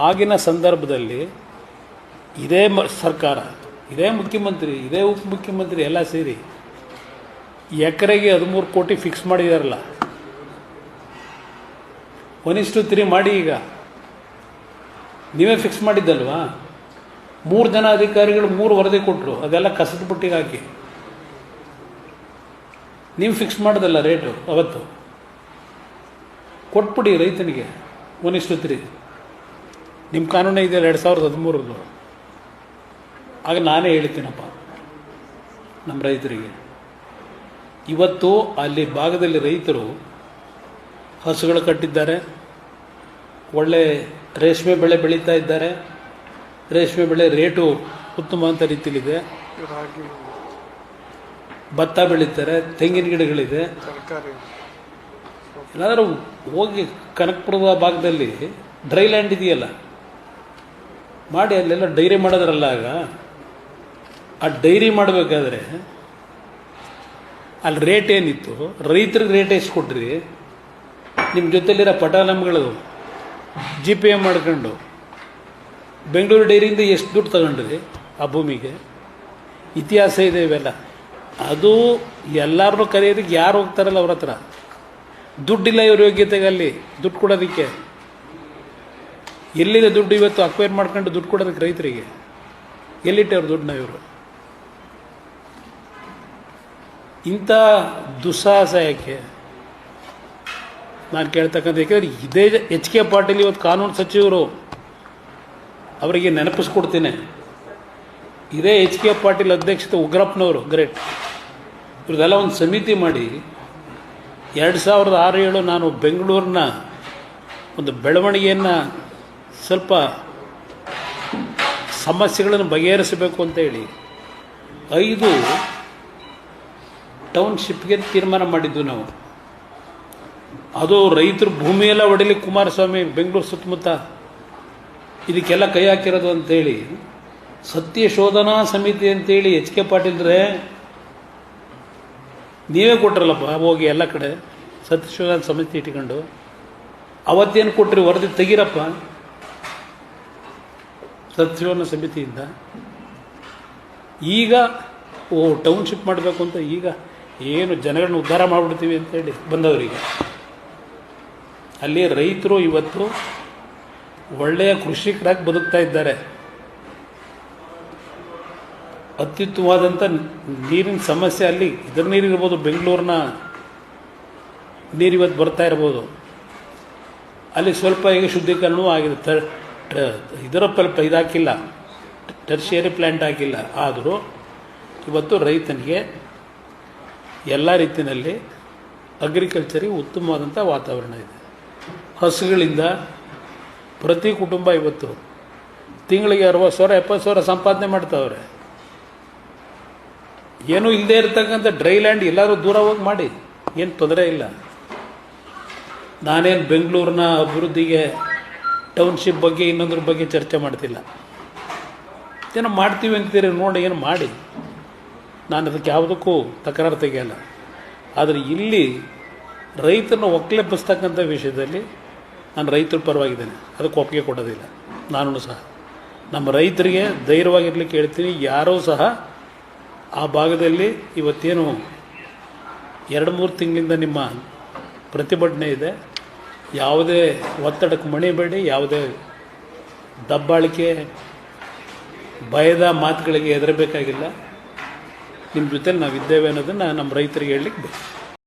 ಆಗಿನ ಸಂದರ್ಭದಲ್ಲಿ ಇದೇ ಸರ್ಕಾರ, ಇದೇ ಮುಖ್ಯಮಂತ್ರಿ, ಇದೇ ಉಪಮುಖ್ಯಮಂತ್ರಿ ಎಲ್ಲ ಸೇರಿ ಎಕರೆಗೆ 13 ಕೋಟಿ ಫಿಕ್ಸ್ ಮಾಡಿದಾರಲ್ಲ. 1:3 ಮಾಡಿ. ಈಗ ನೀವೇ ಫಿಕ್ಸ್ ಮಾಡಿದ್ದಲ್ವಾ? 3 ಜನ ಅಧಿಕಾರಿಗಳು 3 ವರದಿ ಕೊಟ್ಟರು, ಅದೆಲ್ಲ ಕಸದ ಬುಟ್ಟಿಗೆ ಹಾಕಿ. ನೀವು ಫಿಕ್ಸ್ ಮಾಡೋದಲ್ಲ ರೇಟು, ಅವತ್ತು ಕೊಟ್ಬಿಡಿ ರೈತನಿಗೆ 1:3. ನಿಮ್ಮ ಕಾನೂನೇ ಇದೆಯಲ್ಲ 2013. ಆಗ ನಾನೇ ಹೇಳ್ತೀನಪ್ಪ ನಮ್ಮ ರೈತರಿಗೆ. ಇವತ್ತು ಅಲ್ಲಿ ಭಾಗದಲ್ಲಿ ರೈತರು ಹಸುಗಳು ಕಟ್ಟಿದ್ದಾರೆ, ಒಳ್ಳೆ ರೇಷ್ಮೆ ಬೆಳೆ ಬೆಳೀತಾ ಇದ್ದಾರೆ. ರೇಷ್ಮೆ ಬೆಳೆ ರೇಟು ಉತ್ತಮ ಅಂತ ರೀತಿಯಲ್ಲಿದೆ. ಭತ್ತ ಬೆಳೀತಾರೆ, ತೆಂಗಿನ ಗಿಡಗಳಿದೆ. ಎಲ್ಲಾದರೂ ಹೋಗಿ ಕನಕಪುರದ ಭಾಗದಲ್ಲಿ ಡ್ರೈ ಲ್ಯಾಂಡ್ ಇದೆಯಲ್ಲ, ಮಾಡಿ ಅಲ್ಲೆಲ್ಲ ಡೈರಿ ಮಾಡೋದ್ರಲ್ಲ. ಆಗ ಆ ಡೈರಿ ಮಾಡಬೇಕಾದ್ರೆ ಅಲ್ಲಿ ರೇಟ್ ಏನಿತ್ತು, ರೈತರಿಗೆ ರೇಟ್ ಎಷ್ಟು ಕೊಟ್ರಿ? ನಿಮ್ಮ ಜೊತೆಲಿರೋ ಪಟಾಲಂಗಳು GPM ಮಾಡ್ಕೊಂಡು ಬೆಂಗಳೂರು ಡೈರಿಯಿಂದ ಎಷ್ಟು ದುಡ್ಡು ತಗೊಂಡ್ರಿ ಆ ಭೂಮಿಗೆ? ಇತಿಹಾಸ ಇದೆ ಇವೆಲ್ಲ. ಅದು ಎಲ್ಲರನ್ನೂ ಕರೆಯೋದಕ್ಕೆ ಯಾರು ಹೋಗ್ತಾರಲ್ಲ ಅವ್ರ ಹತ್ರ ದುಡ್ಡಿಲ್ಲ. ಇವ್ರ ಯೋಗ್ಯತೆಗೆ ಅಲ್ಲಿ ದುಡ್ಡು ಕೊಡೋದಕ್ಕೆ ಎಲ್ಲಿದೆ ದುಡ್ಡು? ಇವತ್ತು ಅಕ್ವೈರ್ ಮಾಡ್ಕೊಂಡು ದುಡ್ಡು ಕೊಡೋದಕ್ಕೆ ರೈತರಿಗೆ ಎಲ್ಲಿಟ್ಟವ್ರು ದುಡ್ಡನ್ನ ಇವರು? ಇಂಥ ದುಸ್ಸಾಹಸ ಯಾಕೆ ನಾನು ಕೇಳ್ತಕ್ಕಂಥ? ಯಾಕೆಂದರೆ ಇದೇ HK ಪಾಟೀಲ್ ಇವತ್ತು ಕಾನೂನು ಸಚಿವರು, ಅವರಿಗೆ ನೆನಪಿಸ್ಕೊಡ್ತೀನಿ. ಇದೇ HK ಪಾಟೀಲ್ ಅಧ್ಯಕ್ಷತೆ ಉಗ್ರಪ್ಪನವರು, ಗ್ರೇಟ್. ಇವ್ರದ್ದೆಲ್ಲ ಒಂದು ಸಮಿತಿ ಮಾಡಿ 2006-7 ನಾನು ಬೆಂಗಳೂರಿನ ಒಂದು ಬೆಳವಣಿಗೆಯನ್ನು ಸ್ವಲ್ಪ ಸಮಸ್ಯೆಗಳನ್ನು ಬಗೆಹರಿಸಬೇಕು ಅಂತ ಹೇಳಿ 5 ಟೌನ್ಶಿಪ್ಗೆ ತೀರ್ಮಾನ ಮಾಡಿದ್ದು ನಾವು. ಅದು ರೈತರು ಭೂಮಿಯೆಲ್ಲ ಒಡೆಯಲಿಕ್ಕೆ ಕುಮಾರಸ್ವಾಮಿ ಬೆಂಗಳೂರು ಸುತ್ತಮುತ್ತ ಇದಕ್ಕೆಲ್ಲ ಕೈ ಹಾಕಿರೋದು ಅಂತೇಳಿ ಸತ್ಯ ಶೋಧನಾ ಸಮಿತಿ ಅಂತೇಳಿ HK ಪಾಟೀಲ್ರೆ ನೀವೇ ಕೊಟ್ರಲ್ಲಪ್ಪ, ಹೋಗಿ ಎಲ್ಲ ಕಡೆ ಸತ್ಯ ಶೋಧನಾ ಸಮಿತಿ ಇಟ್ಕೊಂಡು. ಅವತ್ತೇನು ಕೊಟ್ರಿ? ವರದಿ ತೆಗೀರಪ್ಪ ಸತ್ಯಶೋಧನಾ ಸಮಿತಿಯಿಂದ. ಈಗ ಟೌನ್ಶಿಪ್ ಮಾಡಬೇಕು ಅಂತ ಈಗ ಏನು ಜನಗಳನ್ನ ಉದ್ಧಾರ ಮಾಡಿಬಿಡ್ತೀವಿ ಅಂತೇಳಿ ಬಂದವರಿಗೆ. ಅಲ್ಲಿ ರೈತರು ಇವತ್ತು ಒಳ್ಳೆಯ ಕೃಷಿಕರಾಗಿ ಬದುಕ್ತಾ ಇದ್ದಾರೆ. ಅತ್ಯುತ್ತಮವಾದಂಥ ನೀರಿನ ಸಮಸ್ಯೆ ಅಲ್ಲಿ ಇದರ ನೀರಿರ್ಬೋದು, ಬೆಂಗಳೂರಿನ ನೀರು ಇವತ್ತು ಬರ್ತಾ ಇರ್ಬೋದು. ಅಲ್ಲಿ ಸ್ವಲ್ಪ ಈಗ ಶುದ್ಧೀಕರಣವೂ ಆಗಿದೆ. ಇದರ ಇದಾಕಿಲ್ಲ, ಟರ್ಷಿಯರಿ ಪ್ಲ್ಯಾಂಟ್ ಹಾಕಿಲ್ಲ. ಆದರೂ ಇವತ್ತು ರೈತನಿಗೆ ಎಲ್ಲ ರೀತಿಯಲ್ಲಿ ಅಗ್ರಿಕಲ್ಚರಿಗೆ ಉತ್ತಮವಾದಂಥ ವಾತಾವರಣ ಇದೆ. ಹಸುಗಳಿಂದ ಪ್ರತಿ ಕುಟುಂಬ ಇವತ್ತು ತಿಂಗಳಿಗೆ 60,000 70,000 ಸಂಪಾದನೆ ಮಾಡ್ತಾವ್ರೆ. ಏನೂ ಇಲ್ಲದೆ ಇರತಕ್ಕಂಥ ಡ್ರೈ ಲ್ಯಾಂಡ್ ಎಲ್ಲರೂ ದೂರ ಹೋಗಿ ಮಾಡಿ, ಏನು ತೊಂದರೆ ಇಲ್ಲ. ನಾನೇನು ಬೆಂಗಳೂರಿನ ಅಭಿವೃದ್ಧಿಗೆ ಟೌನ್ಶಿಪ್ ಬಗ್ಗೆ ಇನ್ನೊಂದ್ರ ಬಗ್ಗೆ ಚರ್ಚೆ ಮಾಡ್ತಿಲ್ಲ. ಏನೋ ಮಾಡ್ತೀವಿ ಅಂತೀರಿ ನೋಡಿ, ಏನು ಮಾಡಿ, ನಾನು ಅದಕ್ಕೆ ಯಾವುದಕ್ಕೂ ತಕರಾರು ತೆಗೆಯಲ್ಲ. ಆದರೆ ಇಲ್ಲಿ ರೈತರನ್ನು ಒಕ್ಕಲೆಬ್ಬಿಸ್ತಕ್ಕಂಥ ವಿಷಯದಲ್ಲಿ ನಾನು ರೈತರ ಪರವಾಗಿದ್ದೇನೆ, ಅದಕ್ಕೆ ಒಪ್ಪಿಗೆ ಕೊಡೋದಿಲ್ಲ. ನಾನು ಸಹ ನಮ್ಮ ರೈತರಿಗೆ ಧೈರ್ಯವಾಗಿರ್ಲಿಕ್ಕೆ ಹೇಳ್ತೀನಿ. ಯಾರೂ ಸಹ ಆ ಭಾಗದಲ್ಲಿ ಇವತ್ತೇನು 2-3 ತಿಂಗಳಿಂದ ನಿಮ್ಮ ಪ್ರತಿಭಟನೆ ಇದೆ, ಯಾವುದೇ ಒತ್ತಡಕ್ಕೆ ಮಣಿಬೇಡಿ, ಯಾವುದೇ ದಬ್ಬಾಳಿಕೆ ಭಯದ ಮಾತುಗಳಿಗೆ ಹೆದರಬೇಕಾಗಿಲ್ಲ. ನಿಮ್ಮ ಜೊತೆಲಿ ನಾವಿದ್ದೇವೆ ಅನ್ನೋದನ್ನು ನಮ್ಮ ರೈತರಿಗೆ ಹೇಳಲಿಕ್ಕೆ ಬೇಕು.